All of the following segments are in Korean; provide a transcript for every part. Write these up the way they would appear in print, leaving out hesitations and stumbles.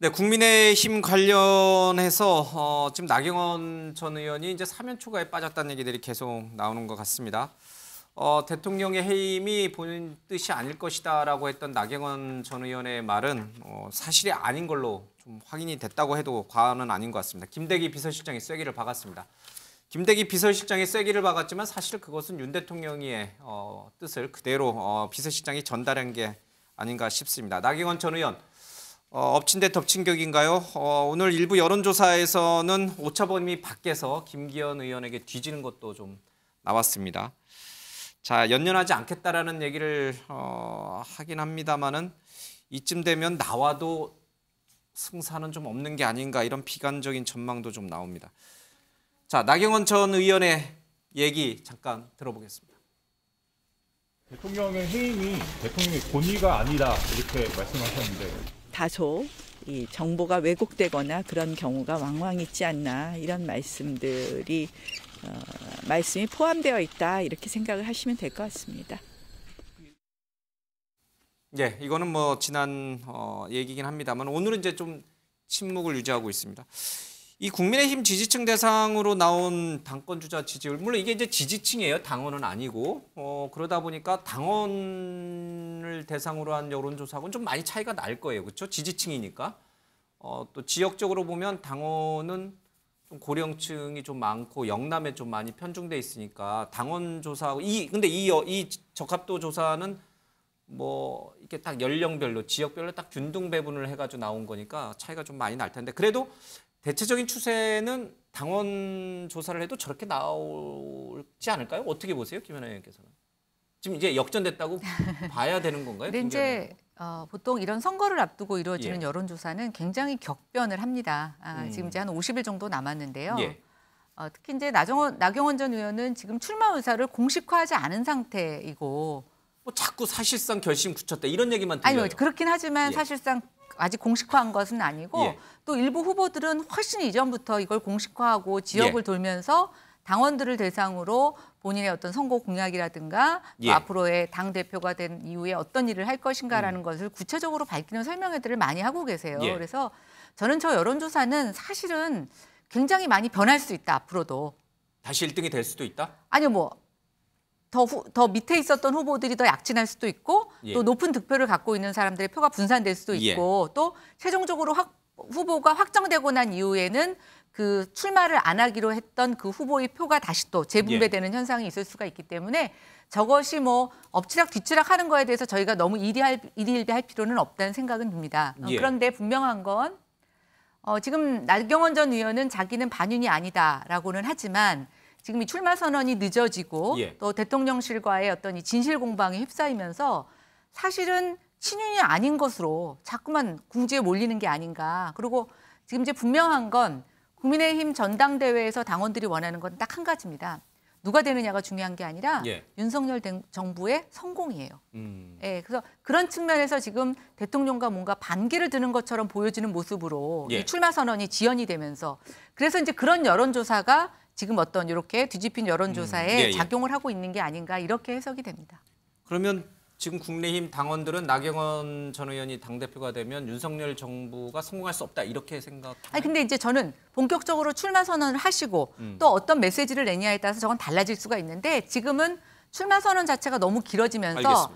네, 국민의힘 관련해서 지금 나경원 전 의원이 이제 사면 초과에 빠졌다는 얘기들이 계속 나오는 것 같습니다. 대통령의 해임이 본인 뜻이 아닐 것이다라고 했던 나경원 전 의원의 말은 사실이 아닌 걸로 좀 확인이 됐다고 해도 과언은 아닌 것 같습니다. 김대기 비서실장이 쐐기를 박았습니다. 김대기 비서실장이 쐐기를 박았지만 사실 그것은 윤 대통령의 뜻을 그대로 비서실장이 전달한 게 아닌가 싶습니다. 나경원 전 의원. 엎친 데 덮친 격인가요? 오늘 일부 여론조사에서는 오차범위 밖에서 김기현 의원에게 뒤지는 것도 좀 나왔습니다. 자, 연연하지 않겠다라는 얘기를 하긴 합니다만은 이쯤 되면 나와도 승산은 좀 없는 게 아닌가 이런 비관적인 전망도 좀 나옵니다. 자, 나경원 전 의원의 얘기 잠깐 들어보겠습니다. 대통령의 해임이 대통령의 권위가 아니다 이렇게 말씀하셨는데 다소 이 정보가 왜곡되거나 그런 경우가 왕왕 있지 않나 이런 말씀들이 말씀이 포함되어 있다 이렇게 생각을 하시면 될 것 같습니다. 예, 이거는 뭐 지난 얘기긴 합니다만 오늘은 이제 좀 침묵을 유지하고 있습니다. 이 국민의힘 지지층 대상으로 나온 당권 주자 지지율, 물론 이게 이제 지지층이에요. 당원은 아니고 그러다 보니까 당원을 대상으로 한 여론조사하고는 좀 많이 차이가 날 거예요, 그렇죠? 지지층이니까. 또 지역적으로 보면 당원은 좀 고령층이 좀 많고 영남에 좀 많이 편중돼 있으니까 당원 조사하고 근데 이 적합도 조사는 뭐 이게 딱 연령별로 지역별로 딱 균등 배분을 해가지고 나온 거니까 차이가 좀 많이 날 텐데 그래도. 대체적인 추세는 당원 조사를 해도 저렇게 나오지 않을까요? 어떻게 보세요, 김연아 의원께서는? 지금 이제 역전됐다고 봐야 되는 건가요? 근데 이제 보통 이런 선거를 앞두고 이루어지는 예. 여론조사는 굉장히 격변을 합니다. 지금 이제 한 50일 정도 남았는데요. 예. 특히 이제 나경원 전 의원은 지금 출마 의사를 공식화하지 않은 상태이고 뭐 자꾸 사실상 결심 굳혔다 이런 얘기만 들려요. 아니요, 그렇긴 하지만 예. 사실상 아직 공식화한 것은 아니고 예. 또 일부 후보들은 훨씬 이전부터 이걸 공식화하고 지역을 예. 돌면서 당원들을 대상으로 본인의 어떤 선거 공약이라든가 예. 앞으로의 당대표가 된 이후에 어떤 일을 할 것인가라는 것을 구체적으로 밝히는 설명회들을 많이 하고 계세요. 예. 그래서 저는 저 여론조사는 사실은 굉장히 많이 변할 수 있다, 앞으로도. 다시 1등이 될 수도 있다? 아니요, 뭐. 더 밑에 있었던 후보들이 더 약진할 수도 있고 예. 또 높은 득표를 갖고 있는 사람들의 표가 분산될 수도 있고 또 최종적으로 후보가 확정되고 난 이후에는 그 출마를 안 하기로 했던 그 후보의 표가 다시 또 재분배되는 현상이 있을 수가 있기 때문에 저것이 뭐 엎치락 뒤치락 하는 거에 대해서 저희가 너무 일희일비할 필요는 없다는 생각은 듭니다. 그런데 분명한 건 지금 나경원 전 의원은 자기는 반윤이 아니다라고는 하지만 지금 이 출마 선언이 늦어지고 또 대통령실과의 어떤 이 진실 공방에 휩싸이면서 사실은 친윤이 아닌 것으로 자꾸만 궁지에 몰리는 게 아닌가. 그리고 지금 이제 분명한 건 국민의힘 전당대회에서 당원들이 원하는 건 딱 한 가지입니다. 누가 되느냐가 중요한 게 아니라 윤석열 정부의 성공이에요. 예, 그래서 그런 측면에서 지금 대통령과 뭔가 반기를 드는 것처럼 보여지는 모습으로 이 출마 선언이 지연이 되면서 그래서 이제 그런 여론조사가 지금 어떤 이렇게 뒤집힌 여론조사에 작용을 하고 있는 게 아닌가 이렇게 해석이 됩니다. 그러면 지금 국민의힘 당원들은 나경원 전 의원이 당대표가 되면 윤석열 정부가 성공할 수 없다 이렇게 생각하나요? 아니 근데 이제 저는 본격적으로 출마 선언을 하시고 또 어떤 메시지를 내냐에 따라서 저건 달라질 수가 있는데 지금은 출마 선언 자체가 너무 길어지면서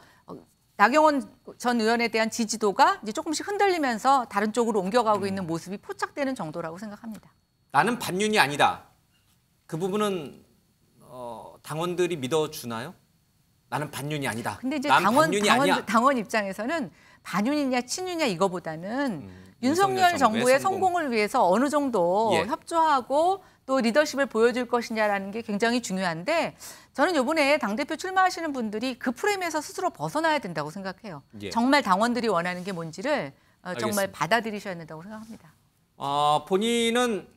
나경원 전 의원에 대한 지지도가 이제 조금씩 흔들리면서 다른 쪽으로 옮겨가고 있는 모습이 포착되는 정도라고 생각합니다. 나는 반윤이 아니다. 그 부분은 당원들이 믿어주나요? 나는 반윤이 아니다. 근데 이제 당원 입장에서는 반윤이냐 친윤이냐 이거보다는 윤석열 정부의 성공을 위해서 어느 정도 협조하고 또 리더십을 보여줄 것이냐라는 게 굉장히 중요한데 저는 이번에 당대표 출마하시는 분들이 그 프레임에서 스스로 벗어나야 된다고 생각해요. 정말 당원들이 원하는 게 뭔지를 정말 받아들이셔야 된다고 생각합니다. 본인은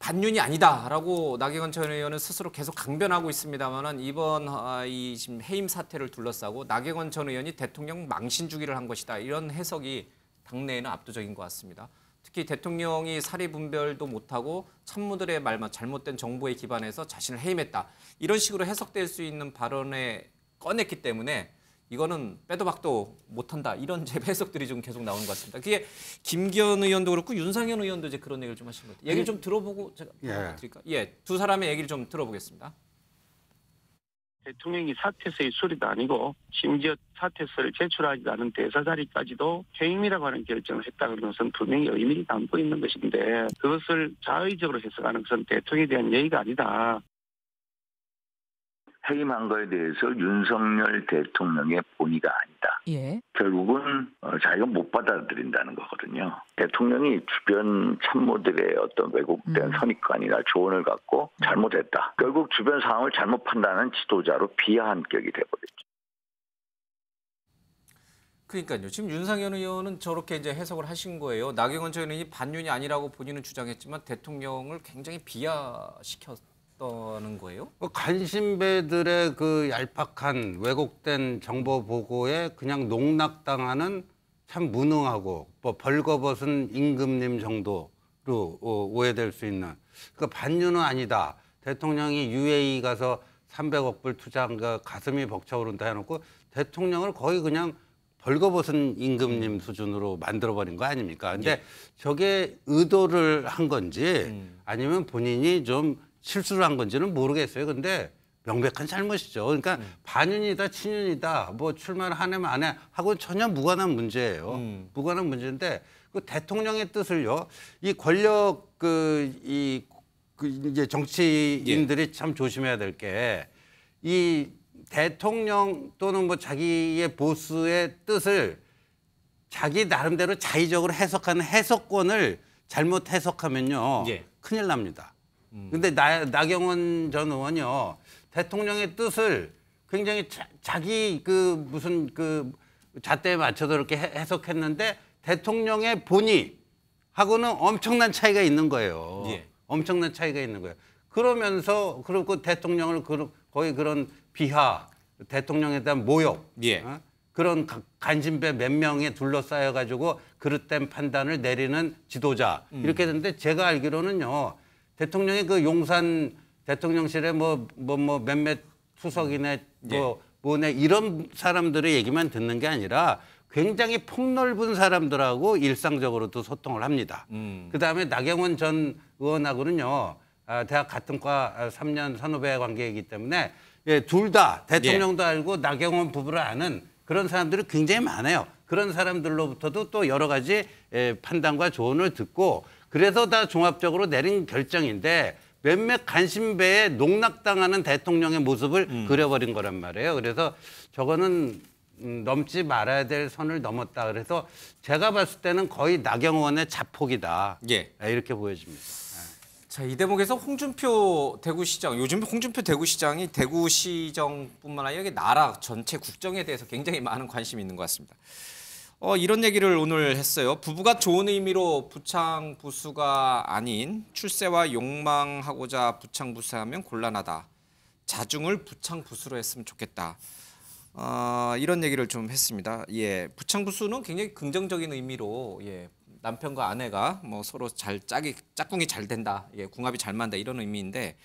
반윤이 아니다라고 나경원 전 의원은 스스로 계속 강변하고 있습니다만은 이번 이 지금 해임 사태를 둘러싸고 나경원 전 의원이 대통령 망신주기를 한 것이다 이런 해석이 당내에는 압도적인 것 같습니다. 특히 대통령이 사리 분별도 못하고 참모들의 말만 잘못된 정보에 기반해서 자신을 해임했다 이런 식으로 해석될 수 있는 발언에 꺼냈기 때문에 이거는 빼도 박도 못한다 이런 제 해석들이 좀 계속 나오는 것 같습니다. 그게 김기현 의원도 그렇고 윤상현 의원도 이제 그런 얘기를 좀 하신 것 같아요. 얘기를 좀 들어보고 제가 드릴까? 예, 두 사람의 얘기를 좀 들어보겠습니다. 대통령이 사퇴서의 수리도 아니고 심지어 사퇴서를 제출하지 않은 대사 자리까지도 해임이라고 하는 결정을 했다는 것은 분명히 의미를 담고 있는 것인데 그것을 자의적으로 해석하는 것은 대통령에 대한 예의가 아니다. 해임한 거에 대해서 윤석열 대통령의 본의가 아니다. 예. 결국은 자기가 못 받아들인다는 거거든요. 대통령이 주변 참모들의 어떤 왜곡된 선입관이나 조언을 갖고 잘못했다. 결국 주변 상황을 잘못 판단하는 지도자로 비하한격이 돼버렸죠. 그러니까요. 지금 윤상현 의원은 저렇게 이제 해석을 하신 거예요. 나경원 전 의원이 반윤이 아니라고 본인은 주장했지만 대통령을 굉장히 비하시켰다는 거예요. 간신배들의 그 얄팍한 왜곡된 정보 보고에 그냥 농락당하는 참 무능하고 뭐 벌거벗은 임금님 정도로 오해될 수 있는. 그러니까 반윤은 아니다. 대통령이 UAE 가서 300억 불 투자한 거 가슴이 벅차오른다 해놓고 대통령을 거의 그냥 벌거벗은 임금님 수준으로 만들어버린 거 아닙니까? 근데 저게 의도를 한 건지 아니면 본인이 좀 실수를 한 건지는 모르겠어요. 근데 명백한 잘못이죠. 그러니까 반윤이다, 친윤이다, 뭐 출마를 하면 안 해 하고 전혀 무관한 문제예요. 무관한 문제인데 그 대통령의 뜻을요. 이 권력 이제 정치인들이 참 조심해야 될 게 이 대통령 또는 뭐 자기의 보스의 뜻을 자기 나름대로 자의적으로 해석하는 해석권을 잘못 해석하면요. 큰일 납니다. 근데 나경원 전 의원이요. 대통령의 뜻을 굉장히 자기 그 무슨 그 잣대에 맞춰서 이렇게 해석했는데 대통령의 본의하고는 엄청난 차이가 있는 거예요. 엄청난 차이가 있는 거예요. 그러면서 그리고 대통령을 거의 그런 비하, 대통령에 대한 모욕, 그런 간신배 몇 명에 둘러싸여 가지고 그릇된 판단을 내리는 지도자 이렇게 됐는데 제가 알기로는요. 대통령이 그 용산 대통령실에 뭐 몇몇 수석이네 뭐네 이런 사람들의 얘기만 듣는 게 아니라 굉장히 폭넓은 사람들하고 일상적으로도 소통을 합니다. 그다음에 나경원 전 의원하고는요. 대학 같은 과 3년 선후배 관계이기 때문에 둘 다 대통령도 알고 나경원 부부를 아는 그런 사람들이 굉장히 많아요. 그런 사람들로부터도 또 여러 가지 판단과 조언을 듣고 그래서 다 종합적으로 내린 결정인데 몇몇 간신배에 농락당하는 대통령의 모습을 그려버린 거란 말이에요. 그래서 저거는 넘지 말아야 될 선을 넘었다. 그래서 제가 봤을 때는 거의 나경원의 자폭이다. 이렇게 보여집니다. 자, 이 대목에서 홍준표 대구시장, 요즘 홍준표 대구시장이 대구시정뿐만 아니라 여기 나라 전체 국정에 대해서 굉장히 많은 관심이 있는 것 같습니다. 이런 얘기를 오늘 했어요. 부부가 좋은 의미로 부창부수가 아닌 출세와 욕망하고자 부창부수하면 곤란하다. 자중을 부창부수로 했으면 좋겠다. 이런 얘기를 좀 했습니다. 부창부수는 굉장히 긍정적인 의미로 남편과 아내가 뭐 서로 잘 짝꿍이 잘 된다, 궁합이 잘 맞는다 이런 의미인데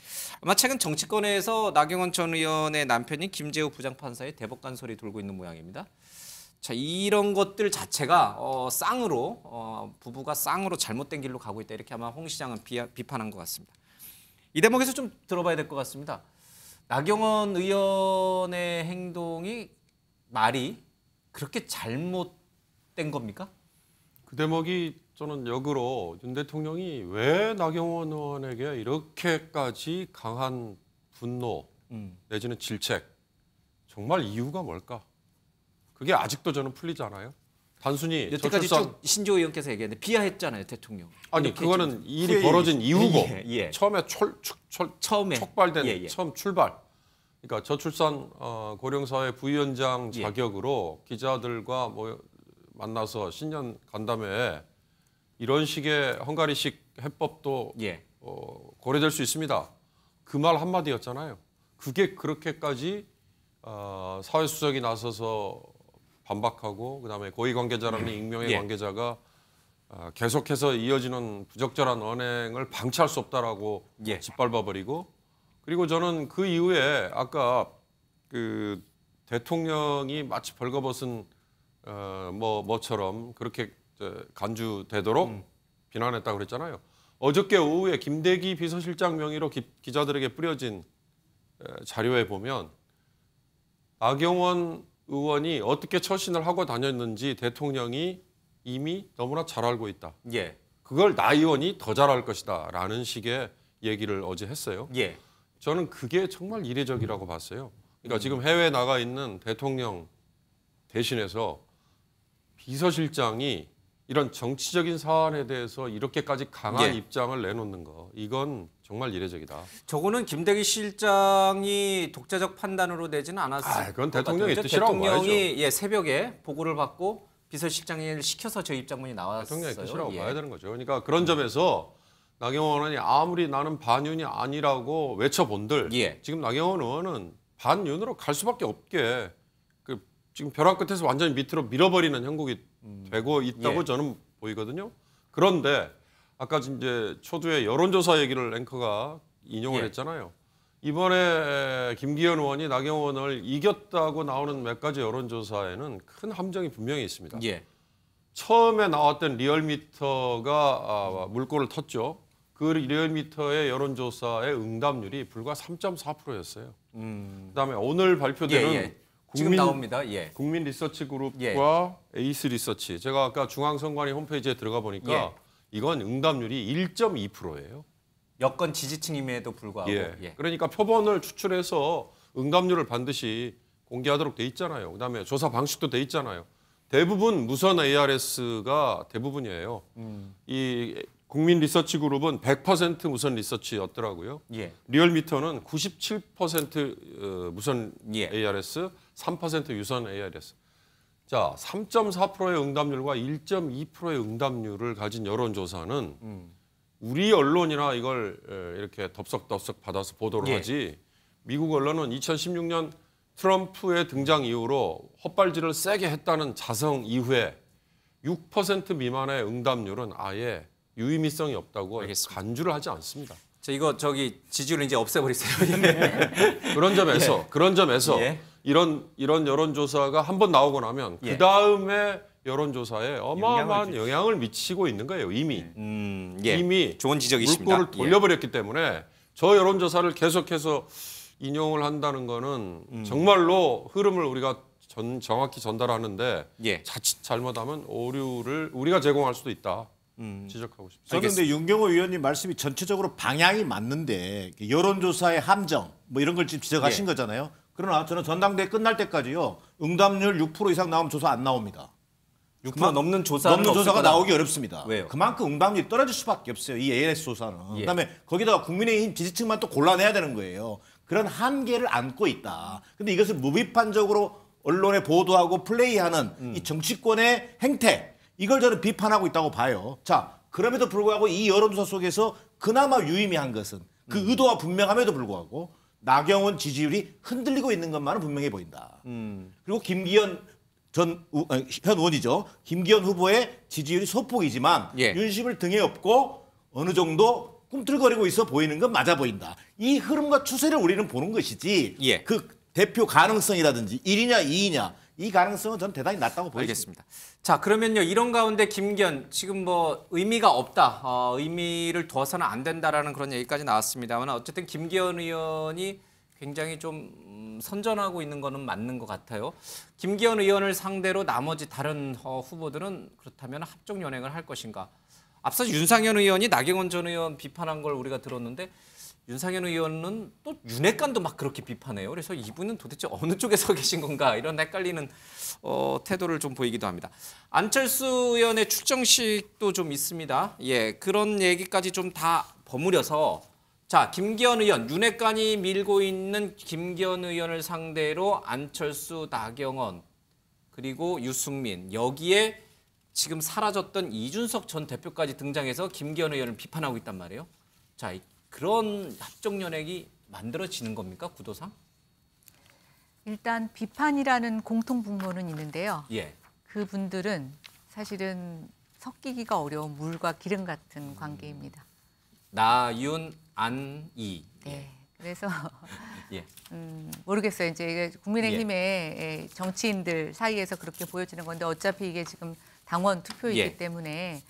아마 최근 정치권에서 나경원 전 의원의 남편인 김재우 부장판사의 대법관 설이 돌고 있는 모양입니다. 자, 이런 것들 자체가 쌍으로 부부가 쌍으로 잘못된 길로 가고 있다 이렇게 아마 홍 시장은 비판한 것 같습니다. 이 대목에서 좀 들어봐야 될 것 같습니다. 나경원 의원의 행동이 말이 그렇게 잘못된 겁니까? 그 대목이 저는 역으로 윤 대통령이 왜 나경원 의원에게 이렇게까지 강한 분노 내지는 질책 정말 이유가 뭘까? 그게 아직도 저는 풀리지 않아요. 단순히 여태까지 쭉 신조 의원께서 얘기했는데 비하했잖아요, 대통령. 아니 그거는 일이 벌어진 이유고 처음에 처음에 촉발된 처음 출발. 그러니까 저출산 고령사회 부위원장 자격으로 기자들과 뭐 만나서 신년 간담회에 이런 식의 헝가리식 해법도 고려될 수 있습니다. 그 말 한마디였잖아요. 그게 그렇게까지 사회수석이 나서서 반박하고 그다음에 고위관계자라는 익명의 관계자가 계속해서 이어지는 부적절한 언행을 방치할 수 없다라고 짓밟아버리고 그리고 저는 그 이후에 아까 그 대통령이 마치 벌거벗은 뭐처럼 그렇게 간주되도록 비난했다고 그랬잖아요. 어저께 오후에 김대기 비서실장 명의로 기자들에게 뿌려진 자료에 보면 나경원 의원이 어떻게 처신을 하고 다녔는지 대통령이 이미 너무나 잘 알고 있다. 예. 그걸 나 의원이 더 잘할 것이다 라는 식의 얘기를 어제 했어요. 예. 저는 그게 정말 이례적이라고 봤어요. 그러니까 지금 해외에 나가 있는 대통령 대신해서 비서실장이 이런 정치적인 사안에 대해서 이렇게까지 강한 예. 입장을 내놓는 거, 이건 정말 이례적이다. 저거는 김대기 실장이 독자적 판단으로 내지는 않았어요. 그건 대통령의 뜻이라고 대통령이 예, 새벽에 보고를 받고 비서실장을 시켜서 저 입장문이 나왔어요. 대통령의 뜻이라고 예. 봐야 되는 거죠. 그러니까 그런 점에서 나경원 의원이 아무리 나는 반윤이 아니라고 외쳐본들 예. 지금 나경원 의원은 반윤으로 갈 수밖에 없게 지금 벼랑 끝에서 완전히 밑으로 밀어버리는 형국이 되고 있다고 예. 저는 보이거든요. 그런데 아까 이제 초두에 여론조사 얘기를 앵커가 인용을 예. 했잖아요. 이번에 김기현 의원이 나경원 의원을 이겼다고 나오는 몇 가지 여론조사에는 큰 함정이 분명히 있습니다. 예. 처음에 나왔던 리얼미터가 물꼬를 텄죠. 그 리얼미터의 여론조사의 응답률이 불과 3.4%였어요. 그다음에 오늘 발표되는 예, 예. 지금 나옵니다. 예. 국민 리서치 그룹과 예. 에이스 리서치. 제가 아까 중앙선관위 홈페이지에 들어가 보니까 예. 이건 응답률이 1.2%예요. 여권 지지층임에도 불구하고. 예. 예. 그러니까 표본을 추출해서 응답률을 반드시 공개하도록 돼 있잖아요. 그다음에 조사 방식도 돼 있잖아요. 대부분 무선 ARS가 대부분이에요. 이 국민 리서치 그룹은 100% 무선 리서치였더라고요. 예. 리얼미터는 97% 무선 예. ARS, 3% 유선 ARS. 자, 3.4%의 응답률과 1.2%의 응답률을 가진 여론조사는 우리 언론이나 이걸 이렇게 덥석덥석 받아서 보도를 예. 하지 미국 언론은 2016년 트럼프의 등장 이후로 헛발질을 세게 했다는 자성 이후에 6% 미만의 응답률은 아예 유의미성이 없다고 알겠습니다. 간주를 하지 않습니다. 저 이거 지지율을 이제 없애버리세요. 예. 그런 점에서 예. 이런 여론조사가 한번 나오고 나면 예. 그 다음에 여론조사에 어마어마한 영향을 영향을 미치고 있는 거예요. 이미 예. 이미 좋은 지적이십니다. 물꼬를 돌려버렸기 때문에 저 여론조사를 계속해서 인용을 한다는 거는 정말로 흐름을 우리가 정확히 전달하는데 예. 자칫 잘못하면 오류를 우리가 제공할 수도 있다. 지적하고 싶습니다. 저는 근데 윤경호 의원님 말씀이 전체적으로 방향이 맞는데 여론조사의 함정 뭐 이런 걸 지금 지적하신 예. 거잖아요. 그러나 저는 전당대회 끝날 때까지요. 응답률 6% 이상 나오면 조사 안 나옵니다. 6% 넘는 조사는 넘는 조사가 없을 거다. 나오기 어렵습니다. 왜요? 그만큼 응답률이 떨어질 수밖에 없어요. 이 ALS 조사는. 예. 그다음에 거기다가 국민의힘 지지층만 또 골라내야 되는 거예요. 그런 한계를 안고 있다. 근데 이것을 무비판적으로 언론에 보도하고 플레이하는 이 정치권의 행태 이걸 저는 비판하고 있다고 봐요. 자, 그럼에도 불구하고 이 여론조사 속에서 그나마 유의미한 것은 그 의도가 분명함에도 불구하고 나경원 지지율이 흔들리고 있는 것만은 분명해 보인다. 그리고 김기현 현 의원이죠. 김기현 후보의 지지율이 소폭이지만 예. 윤심을 등에 업고 어느 정도 꿈틀거리고 있어 보이는 건 맞아 보인다. 이 흐름과 추세를 우리는 보는 것이지 예. 그 대표 가능성이라든지 1이냐 2이냐 이 가능성은 저는 대단히 낮다고 보입니다. 알겠습니다. 자, 그러면요. 이런 가운데 김기현 지금 뭐 의미가 없다. 의미를 둬서는 안 된다라는 그런 얘기까지 나왔습니다만 어쨌든 김기현 의원이 굉장히 좀 선전하고 있는 거는 맞는 것 같아요. 김기현 의원을 상대로 나머지 다른 후보들은 그렇다면 합종 연행을 할 것인가? 앞서 윤상현 의원이 나경원 전 의원 비판한 걸 우리가 들었는데 윤상현 의원은 또 윤핵관도 막 그렇게 비판해요. 그래서 이분은 도대체 어느 쪽에 서 계신 건가 이런 헷갈리는 태도를 좀 보이기도 합니다. 안철수 의원의 출정식도 좀 있습니다. 예, 그런 얘기까지 좀 다 버무려서 자, 김기현 의원, 윤핵관이 밀고 있는 김기현 의원을 상대로 안철수, 나경원 그리고 유승민 여기에 지금 사라졌던 이준석 전 대표까지 등장해서 김기현 의원을 비판하고 있단 말이에요. 자, 그런 합종 연행이 만들어지는 겁니까, 구도상? 일단 비판이라는 공통 분모는 있는데요. 예. 그분들은 사실은 섞이기가 어려운 물과 기름 같은 관계입니다. 나윤, 안, 이. 네. 그래서 예. 모르겠어요. 이제 이게 국민의힘의 정치인들 사이에서 그렇게 보여지는 건데 어차피 이게 지금 당원 투표이기 예. 때문에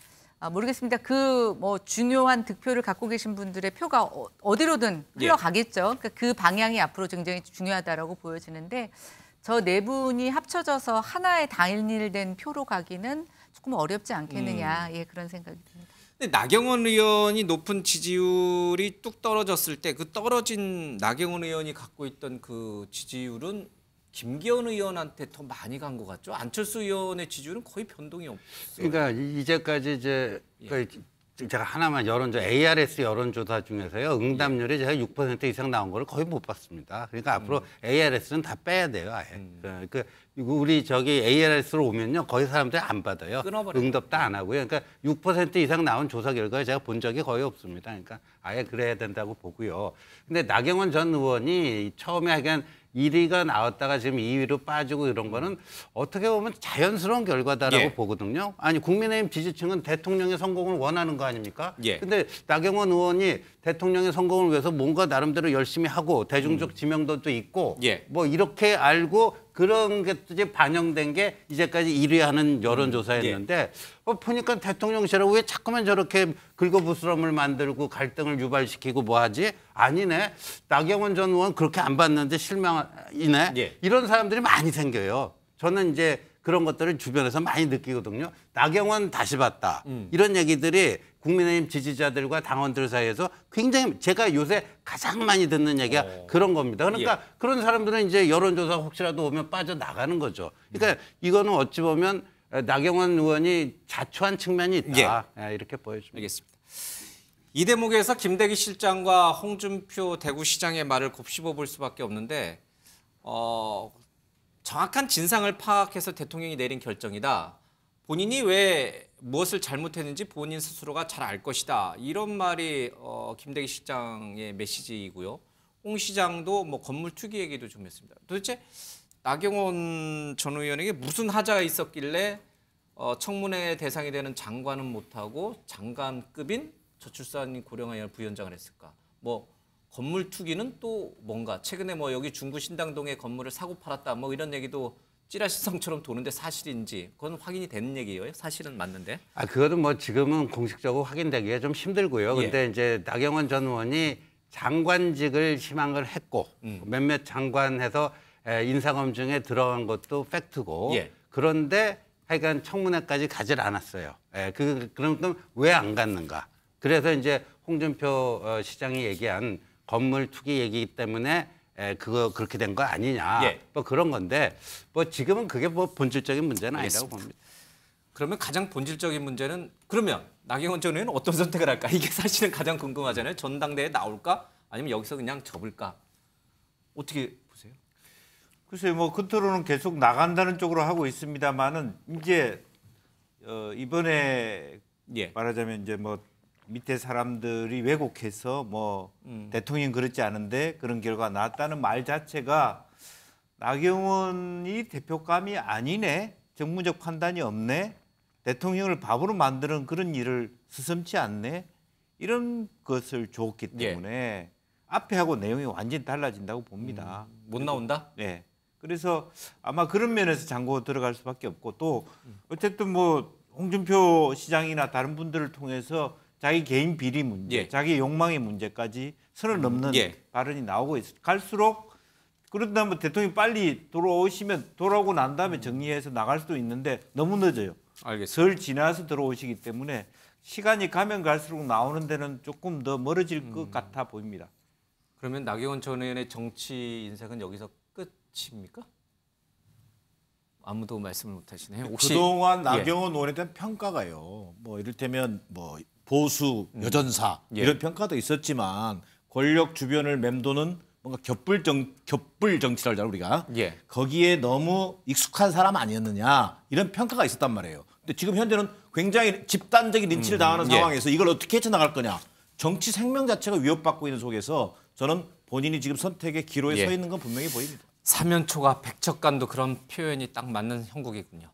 모르겠습니다. 그 뭐 중요한 득표를 갖고 계신 분들의 표가 어디로든 흘러가겠죠. 그러니까 그 방향이 앞으로 굉장히 중요하다라고 보여지는데 저 네 분이 합쳐져서 하나의 단일된 표로 가기는 조금 어렵지 않겠느냐. 예, 그런 생각이 듭니다. 근데 나경원 의원이 높은 지지율이 뚝 떨어졌을 때 그 떨어진 나경원 의원이 갖고 있던 그 지지율은 김기현 의원한테 더 많이 간 것 같죠? 안철수 의원의 지지율은 거의 변동이 없어요. 그러니까 이제까지 이제 제가 하나만 ARS 여론조사 중에서요 응답률이 제가 6% 이상 나온 걸 거의 못 봤습니다. 그러니까 앞으로 ARS는 다 빼야 돼요, 아예. 그러니까 우리 저기 ARS로 오면요 거의 사람들이 안 받아요. 응답도 안 하고요. 그러니까 6% 이상 나온 조사 결과를 제가 본 적이 거의 없습니다. 그러니까 아예 그래야 된다고 보고요. 근데 나경원 전 의원이 처음에 하여간 1위가 나왔다가 지금 2위로 빠지고 이런 거는 어떻게 보면 자연스러운 결과다라고 보거든요. 아니 국민의힘 지지층은 대통령의 성공을 원하는 거 아닙니까? 근데 나경원 의원이 대통령의 성공을 위해서 뭔가 나름대로 열심히 하고 대중적 지명도도 있고 뭐 이렇게 알고 그런 게 이제 반영된 게 이제까지 1위 하는 여론조사였는데 보니까 대통령실은 왜 자꾸만 저렇게 긁어부스럼을 만들고 갈등을 유발시키고 뭐 하지? 아니네. 나경원 전 의원 그렇게 안 봤는데 실망이네. 이런 사람들이 많이 생겨요. 저는 이제 그런 것들을 주변에서 많이 느끼거든요. 나경원 다시 봤다. 이런 얘기들이 국민의힘 지지자들과 당원들 사이에서 굉장히 제가 요새 가장 많이 듣는 얘기가 그런 겁니다. 그러니까 그런 사람들은 이제 여론조사 혹시라도 오면 빠져나가는 거죠. 그러니까 이거는 어찌 보면 나경원 의원이 자초한 측면이 있다. 이렇게 보여집니다. 알겠습니다. 이 대목에서 김대기 실장과 홍준표 대구시장의 말을 곱씹어 볼 수밖에 없는데 정확한 진상을 파악해서 대통령이 내린 결정이다. 본인이 왜 무엇을 잘못했는지 본인 스스로가 잘 알 것이다. 이런 말이 김대기 실장의 메시지이고요. 홍 시장도 뭐 건물 투기 얘기도 좀 했습니다. 도대체 나경원 전 의원에게 무슨 하자가 있었길래 청문회 대상이 되는 장관은 못하고 장관급인 저출산 고령화위원회 부위원장을 했을까? 뭐 건물 투기는 또 뭔가 최근에 뭐 여기 중구 신당동에 건물을 사고 팔았다 뭐 이런 얘기도 찌라시성처럼 도는데 사실인지 그건 확인이 되는 얘기예요. 사실은 맞는데. 그거는 뭐 지금은 공식적으로 확인되기가 좀 힘들고요. 근데 이제 나경원 전 의원이 장관직을 희망을 했고 몇몇 장관해서 인사검증에 들어간 것도 팩트고 그런데 하여간 청문회까지 가질 않았어요. 그럼 왜 안 갔는가? 그래서 이제 홍준표 시장이 얘기한 건물 투기 얘기이기 때문에 그거 그렇게 된 거 아니냐. 뭐 그런 건데 뭐 지금은 그게 뭐 본질적인 문제는 아니라고 봅니다. 그러면 가장 본질적인 문제는 그러면 나경원 전 의원은 어떤 선택을 할까? 이게 사실은 가장 궁금하잖아요. 전당대회에 나올까? 아니면 여기서 그냥 접을까? 어떻게 보세요? 글쎄요. 뭐 겉으로는 계속 나간다는 쪽으로 하고 있습니다만은 이제 이번에 말하자면 이제 뭐 밑에 사람들이 왜곡해서 뭐 대통령 그렇지 않은데 그런 결과가 나왔다는 말 자체가 나경원이 대표감이 아니네. 정무적 판단이 없네. 대통령을 바보로 만드는 그런 일을 스슴치 않네. 이런 것을 줬기 때문에 앞에 하고 내용이 완전히 달라진다고 봅니다. 못 나온다? 네. 그래서 아마 그런 면에서 장고 들어갈 수밖에 없고 또 어쨌든 뭐 홍준표 시장이나 다른 분들을 통해서 자기 개인 비리 문제, 자기 욕망의 문제까지 선을 넘는 발언이 나오고 있어. 갈수록 그런다면 대통령이 빨리 돌아오고 난 다음에 정리해서 나갈 수도 있는데 너무 늦어요. 알겠습니다. 설 지나서 들어오시기 때문에 시간이 가면 갈수록 나오는 데는 조금 더 멀어질 것 같아 보입니다. 그러면 나경원 전 의원의 정치 인생은 여기서 끝입니까? 아무도 말씀을 못 하시네요. 혹시 그동안 나경원 의원에 대한 평가가요. 뭐 이를테면 뭐 보수 여전사 이런 평가도 있었지만 권력 주변을 맴도는 뭔가 겹불 정치를 하자 우리가 거기에 너무 익숙한 사람 아니었느냐 이런 평가가 있었단 말이에요. 근데 지금 현재는 굉장히 집단적인 린치를 당하는 상황에서 이걸 어떻게 헤쳐나갈 거냐. 정치 생명 자체가 위협받고 있는 속에서 저는 본인이 지금 선택의 기로에 서 있는 건 분명히 보입니다. 사면초가 백척간도 그런 표현이 딱 맞는 형국이군요.